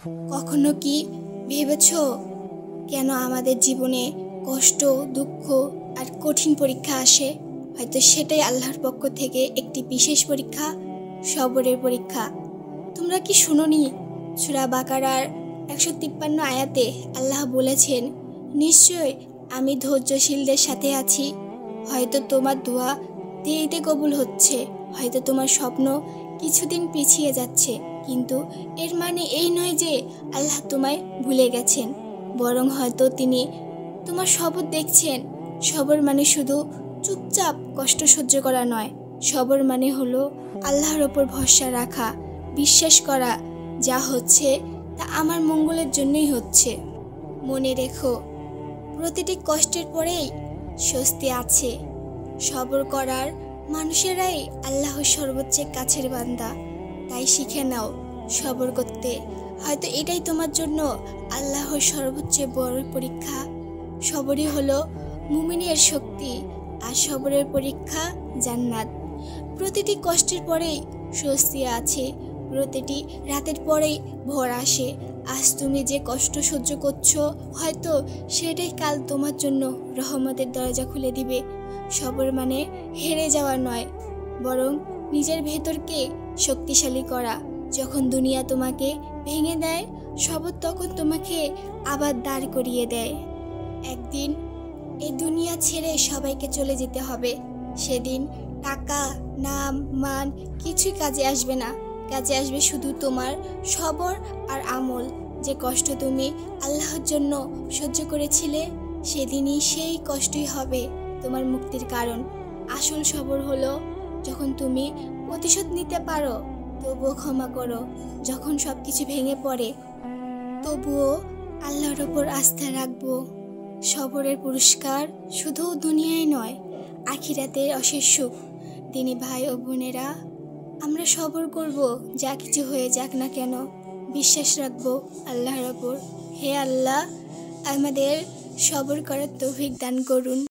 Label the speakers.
Speaker 1: কখনো কি ভেবেছো কেন আমাদের জীবনে কষ্ট, দুঃখ আর কঠিন পরীক্ষা আসে? হয়তো সেটাই আল্লাহর পক্ষ থেকে একটি বিশেষ পরীক্ষা, সবরের পরীক্ষা। তোমরা কি শুনোনি? সূরা বাকারার 153 আয়াতে আল্লাহ বলেছেন, নিশ্চয় আমি ধৈর্যশীলদের সাথে আছি। হয়তো তোমার দোয়া দেরিতে কবুল হচ্ছে, হয়তো তোমার স্বপ্ন কিছুদিন পিছিয়ে যাচ্ছে, কিন্তু এর মানে এই নয় যে আল্লাহ তোমায় ভুলে গেছেন। বরং হয়তো তিনি তোমার সবর দেখছেন। সবর মানে শুধু চুপচাপ কষ্ট সহ্য করা নয়। সবর মানে হলো আল্লাহর ওপর ভরসা রাখা, বিশ্বাস করা যা হচ্ছে তা আমার মঙ্গলের জন্যই হচ্ছে। মনে রেখো, প্রতিটি কষ্টের পরেই স্বস্তি আছে। সবর করার মানুষেরাই আল্লাহর সর্বোচ্চ কাছের বান্দা। তাই শিখে নাও সবর করতে। হয়তো এটাই তোমার জন্য আল্লাহর সর্বোচ্চ বড় পরীক্ষা। সবরই হলো মুমিনের শক্তি, আর সবরের পরীক্ষা জান্নাত। প্রতিটি কষ্টের পরেই স্বস্তি আছে, প্রতিটি রাতের পরেই ভোর আসে। আজ তুমি যে কষ্ট সহ্য করছো, হয়তো সেটাই কাল তোমার জন্য রহমতের দরজা খুলে দিবে। সবর মানে হেরে যাওয়া নয়, বরং নিজের ভেতরকে শক্তিশালী করা। যখন দুনিয়া তোমাকে ভেঙে দেয়, সবর তখন তোমাকে আবার দাঁড় করিয়ে দেয়। একদিন এই দুনিয়া ছেড়ে সবাইকে চলে যেতে হবে। সেদিন টাকা, নাম, মান কিছুই কাজে আসবে না। কাজে আসবে শুধু তোমার সবর আর আমল। যে কষ্ট তুমি আল্লাহর জন্য সহ্য করেছিলে, সেদিনই সেই কষ্টই হবে তোমার মুক্তির কারণ। আসল সবর হলো যখন তুমি প্রতিশোধ নিতে পারো, তবুও ক্ষমা করো। যখন সবকিছু ভেঙে পড়ে, তবুও আল্লাহর ওপর আস্থা রাখবো। সবরের পুরস্কার শুধু দুনিয়ায় নয়, আখিরাতের অশেষ সুখ। দিনী ভাই ও বোনেরা, আমরা সবর করব, যা কিছু হয়ে যাক না কেন। বিশ্বাস রাখবো আল্লাহর ওপর। হে আল্লাহ, আমাদের সবর করার তৌফিক দান করুন।